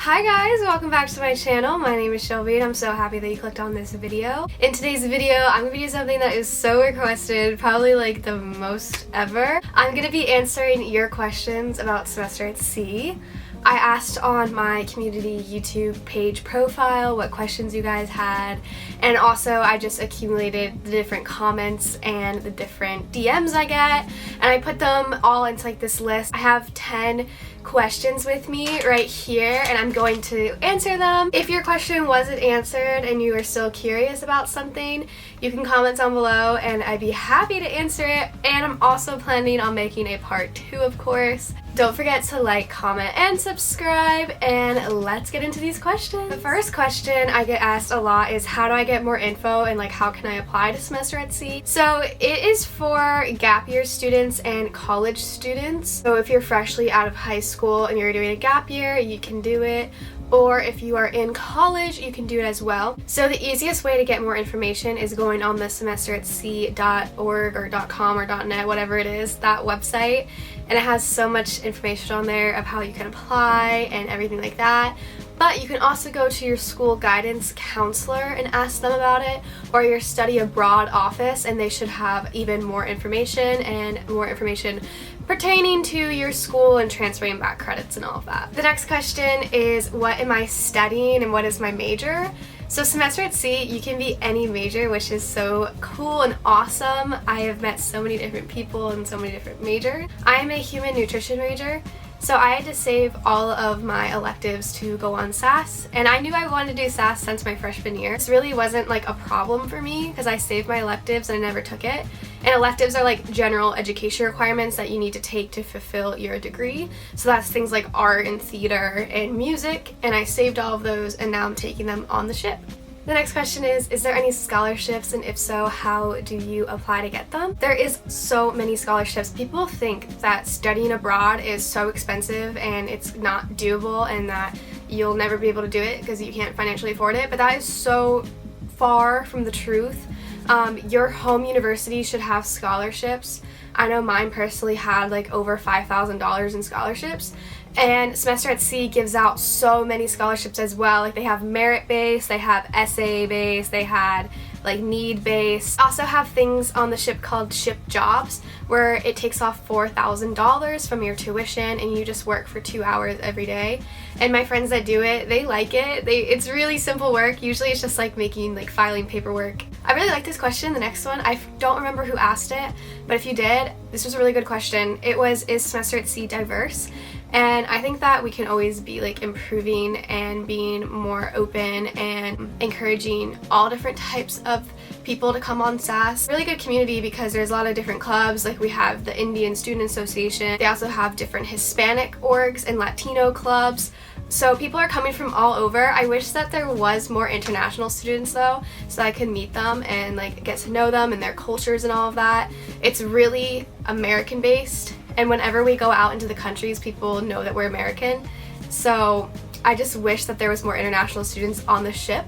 Hi guys, welcome back to my channel. My name is Shelby and I'm so happy that you clicked on this video. In today's video, I'm going to be doing something that is so requested, probably like the most ever. I'm going to be answering your questions about semester at sea. I asked on my community YouTube page profile what questions you guys had, and also I just accumulated the different comments and the different DMs I get, and I put them all into like this list. I have 10 questions with me right here and I'm going to answer them. If your question wasn't answered and you are still curious about something, you can comment down below and I'd be happy to answer it, and I'm also planning on making a part 2, of course. Don't forget to like, comment, and subscribe, and let's get into these questions. The first question I get asked a lot is how do I get more info and like how can I apply to semester at sea? So it is for gap year students and college students. So if you're freshly out of high school and you're doing a gap year, you can do it. Or if you are in college, you can do it as well. So the easiest way to get more information is going on the semesteratsea.org or .com or .net, whatever it is, that website. And it has so much information on there of how you can apply and everything like that. But you can also go to your school guidance counselor and ask them about it, or your study abroad office, and they should have even more information and more information pertaining to your school and transferring back credits and all of that. The next question is, what am I studying and what is my major? So semester at sea, you can be any major, which is so cool and awesome. I have met so many different people and so many different majors. I am a human nutrition major, so I had to save all of my electives to go on SAS, and I knew I wanted to do SAS since my freshman year. This really wasn't like a problem for me because I saved my electives and I never took it. And electives are like general education requirements that you need to take to fulfill your degree. So that's things like art and theater and music, and I saved all of those and now I'm taking them on the ship. The next question is there any scholarships, and if so, how do you apply to get them? There is so many scholarships. People think that studying abroad is so expensive and it's not doable and that you'll never be able to do it because you can't financially afford it, but that is so far from the truth. Your home university should have scholarships. I know mine personally had like over $5,000 in scholarships, and Semester at Sea gives out so many scholarships as well. Like they have merit-based, they have essay-based, they had like need-based. Also have things on the ship called ship jobs, where it takes off $4,000 from your tuition and you just work for 2 hours every day. And my friends that do it, they like it. It's really simple work. Usually it's just like filing paperwork. I really like this question, the next one. I don't remember who asked it, but if you did, this was a really good question. It was, is Semester at Sea diverse? And I think that we can always be like improving and being more open and encouraging all different types of people to come on SAS. Really good community because there's a lot of different clubs. Like we have the Indian Student Association. They also have different Hispanic orgs and Latino clubs. So people are coming from all over. I wish that there was more international students though, so I could meet them and like get to know them and their cultures and all of that. It's really American based, and whenever we go out into the countries, people know that we're American. So I just wish that there was more international students on the ship,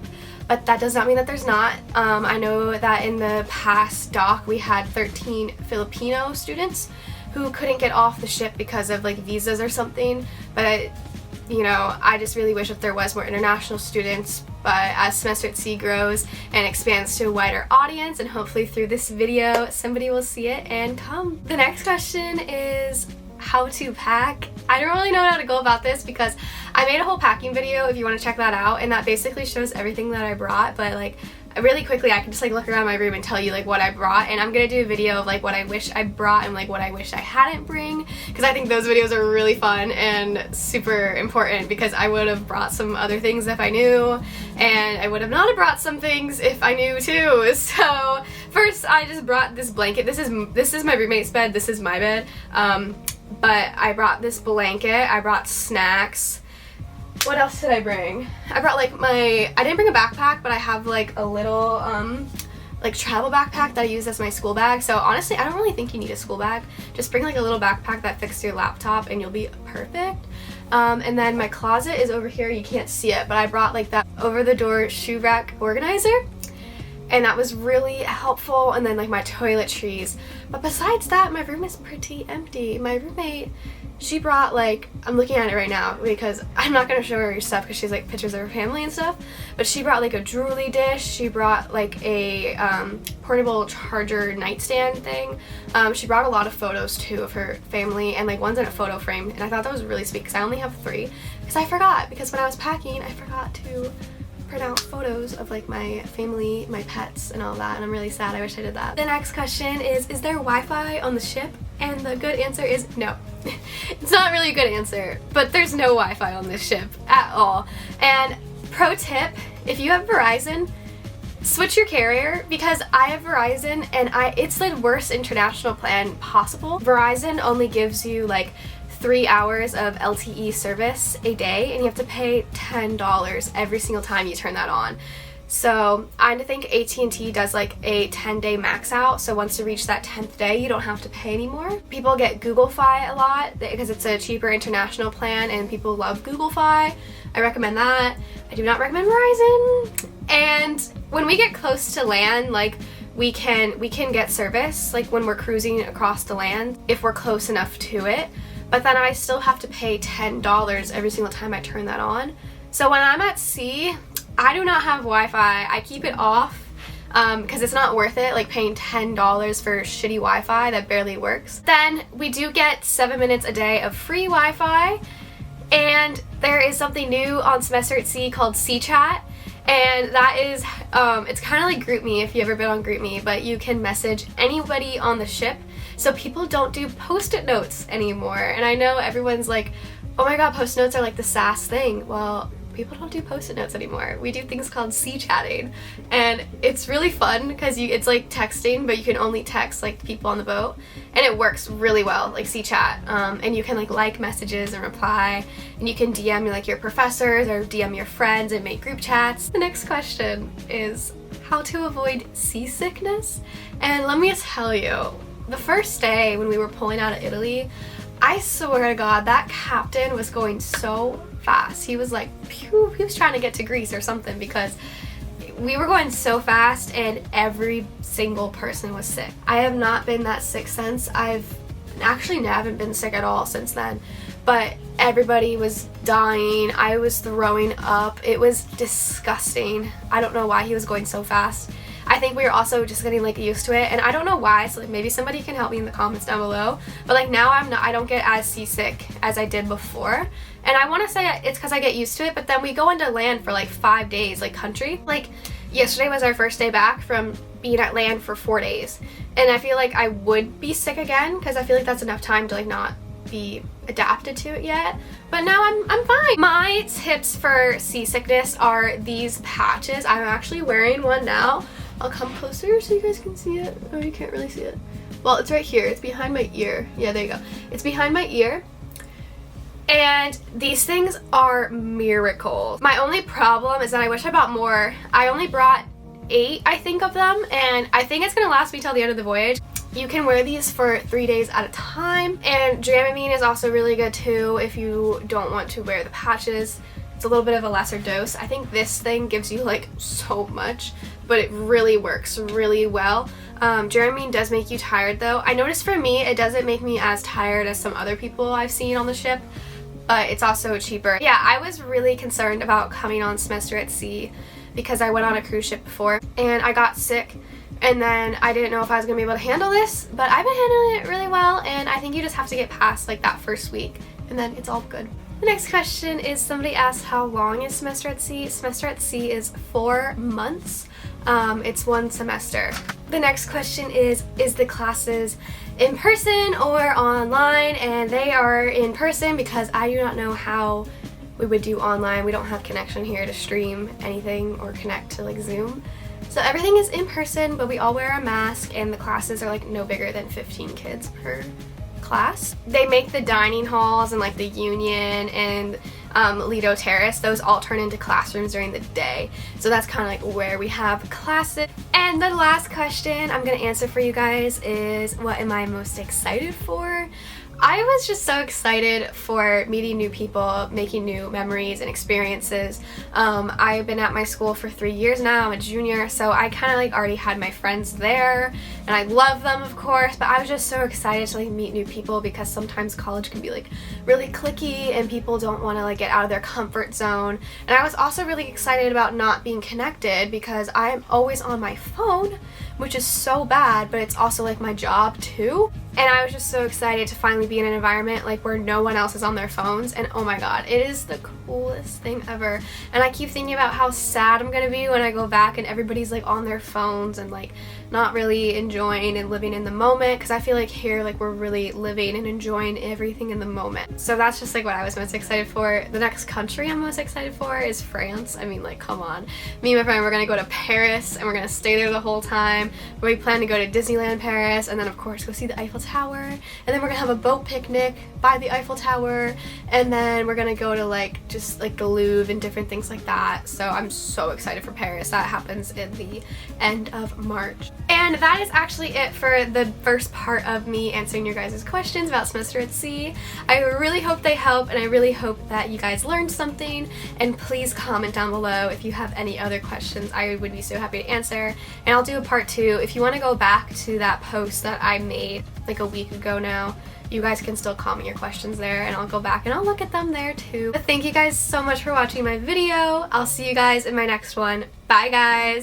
but that does not mean that there's not. I know that in the past dock we had 13 Filipino students who couldn't get off the ship because of like visas or something, but you know, I just really wish that there was more international students. But as Semester at Sea grows and expands to a wider audience, and hopefully through this video somebody will see it and come. The next question is how to pack. I don't really know how to go about this because I made a whole packing video if you want to check that out, and that basically shows everything that I brought, but like really quickly I can just like look around my room and tell you like what I brought, and I'm gonna do a video of like what I wish I brought and like what I wish I hadn't bring, because I think those videos are really fun and super important, because I would have brought some other things if I knew, and I would have not have brought some things if I knew too. So first I just brought this blanket. This is my roommate's bed, this is my bed, but I brought this blanket, I brought snacks. What else did I bring? I brought like I didn't bring a backpack, but I have like a little like travel backpack that I use as my school bag. So honestly, I don't really think you need a school bag. Just bring like a little backpack that fits your laptop and you'll be perfect. And then my closet is over here. You can't see it, but I brought like that over-the-door shoe rack organizer, and that was really helpful. And then like my toiletries. But besides that, my room is pretty empty. My roommate, she brought, like, I'm looking at it right now because I'm not gonna show her your stuff because she's like pictures of her family and stuff, but she brought like a jewelry dish, she brought like a portable charger nightstand thing, she brought a lot of photos too of her family, and like one's in a photo frame, and I thought that was really sweet because I only have 3 because I forgot, because when I was packing I forgot to print out photos of like my family, my pets, and all that, and I'm really sad. I wish I did that. The next question is there Wi-Fi on the ship? And the good answer is no. It's not really a good answer, but there's no Wi-Fi on this ship at all. And pro tip, if you have Verizon, switch your carrier, because I have Verizon and it's the worst international plan possible. Verizon only gives you like 3 hours of LTE service a day, and you have to pay $10 every single time you turn that on. So I think AT&T does like a 10-day max out, so once you reach that 10th day you don't have to pay anymore. People get Google Fi a lot because it's a cheaper international plan and people love Google Fi. I recommend that. I do not recommend Verizon. And when we get close to land, like we can get service like when we're cruising across the land if we're close enough to it. But then I still have to pay $10 every single time I turn that on. So when I'm at sea, I do not have Wi-Fi. I keep it off because it's not worth it, like paying $10 for shitty Wi-Fi that barely works. Then we do get 7 minutes a day of free Wi-Fi, and there is something new on Semester at Sea called Sea Chat, and that is, it's kind of like GroupMe if you've ever been on GroupMe, but you can message anybody on the ship. So people don't do post-it notes anymore, and I know everyone's like, oh my god, post-it notes are like the sass thing. Well, people don't do post-it notes anymore. We do things called sea chatting, and it's really fun because it's like texting, but you can only text like people on the boat, and it works really well, like sea chat. And you can like messages and reply, and you can DM like your professors or DM your friends and make group chats. The next question is how to avoid seasickness, and let me tell you, the first day when we were pulling out of Italy, I swear to God, that captain was going so fast. He was like, pew, he was trying to get to Greece or something because we were going so fast and every single person was sick. I have not been that sick since. I've actually haven't been sick at all since then, but everybody was dying. I was throwing up. It was disgusting. I don't know why he was going so fast. I think we were also just getting like used to it, and I don't know why, so like maybe somebody can help me in the comments down below, but like now I don't get as seasick as I did before, and I want to say it's because I get used to it. But then we go into land for like 5 days, like country. Like yesterday was our first day back from being at land for 4 days, and I feel like I would be sick again because I feel like that's enough time to like not be adapted to it yet, but now I'm fine. My tips for seasickness are these patches. I'm actually wearing one now. I'll come closer so you guys can see it. Oh, you can't really see it. Well, it's right here. It's behind my ear. Yeah, there you go. It's behind my ear. And these things are miracles. My only problem is that I wish I bought more. I only brought 8, I think, of them, and I think it's gonna last me till the end of the voyage. You can wear these for 3 days at a time, and Dramamine is also really good too if you don't want to wear the patches. It's a little bit of a lesser dose. I think this thing gives you like so much, but it really works really well. Dramamine does make you tired though. I noticed for me it doesn't make me as tired as some other people I've seen on the ship, but it's also cheaper. Yeah, I was really concerned about coming on Semester at Sea because I went on a cruise ship before and I got sick, and then I didn't know if I was gonna be able to handle this, but I've been handling it really well, and I think you just have to get past like that first week and then it's all good. The next question is, somebody asked how long is Semester at Sea? Semester at Sea is 4 months. It's 1 semester. The next question is the classes in person or online? And they are in person because I do not know how we would do online. We don't have connection here to stream anything or connect to like Zoom. So everything is in person, but we all wear a mask, and the classes are like no bigger than 15 kids per class. They make the dining halls and like the Union and Lido Terrace, those all turn into classrooms during the day. So that's kind of like where we have classes. And the last question I'm going to answer for you guys is, what am I most excited for? I was just so excited for meeting new people, making new memories and experiences. I've been at my school for 3 years now. I'm a junior, so I kind of like already had my friends there, and I love them, of course, but I was just so excited to like meet new people because sometimes college can be like really cliquey and people don't want to like get out of their comfort zone. And I was also really excited about not being connected because I'm always on my phone, which is so bad, but it's also like my job too. And I was just so excited to finally be in an environment like where no one else is on their phones, and oh my god, it is the coolest thing ever. And I keep thinking about how sad I'm gonna be when I go back and everybody's like on their phones and like not really enjoying and living in the moment, because I feel like here like we're really living and enjoying everything in the moment. So that's just like what I was most excited for. The next country I'm most excited for is France. I mean, like, come on. Me and my friend, we're gonna go to Paris and we're gonna stay there the whole time. We plan to go to Disneyland Paris and then of course go see the Eiffel Tower, and then we're gonna have a boat picnic by the Eiffel Tower, and then we're gonna go to like just like the Louvre and different things like that. So I'm so excited for Paris. That happens in the end of March. And that is actually it for the first part of me answering your guys' questions about semester at sea. I really hope they help, and I really hope that you guys learned something, and please comment down below if you have any other questions. I would be so happy to answer, and I'll do a part 2. If you want to go back to that post that I made like a week ago now, you guys can still comment your questions there and I'll go back and I'll look at them there too. But thank you guys so much for watching my video. I'll see you guys in my next one. Bye guys!